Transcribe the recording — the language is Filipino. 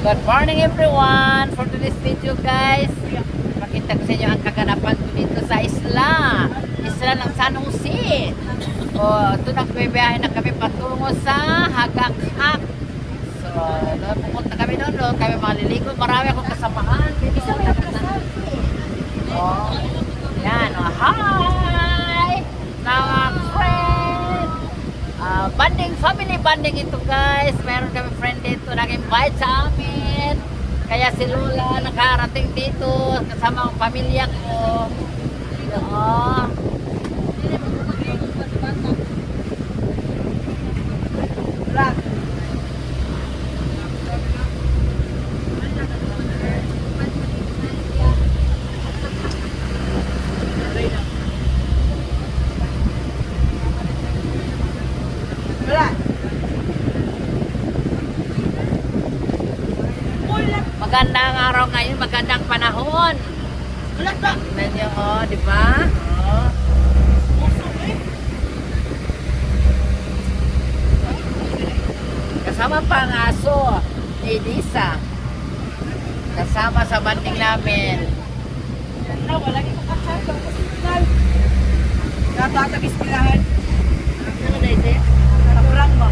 Good morning everyone! For today's video guys, makita ko sa inyo ang kaganapan ko dito sa isla. Isla ng San Jose. O, ito nagbibiyahe na kami patungo sa Hagak-Hak. So, pupunta kami doon kami maliligo. Marami akong kasamahan. Dito oh, yan. Oh, hi! Mga friend! Banding, family banding ito guys. Meron kami friend dito nag-invite sa amin. Kaya si Lola nakarating dito kasama ang pamilya ko. Oo. Magandang araw ngayon, magandang panahon. Tignan nyo, oh, di ba? Oh. Kasama pa ang aso ni Lisa. Kasama sa banding namin. Wala kita kachat sa hospital. Dapat ang istilahan. Ano na ito? Nakurang ba?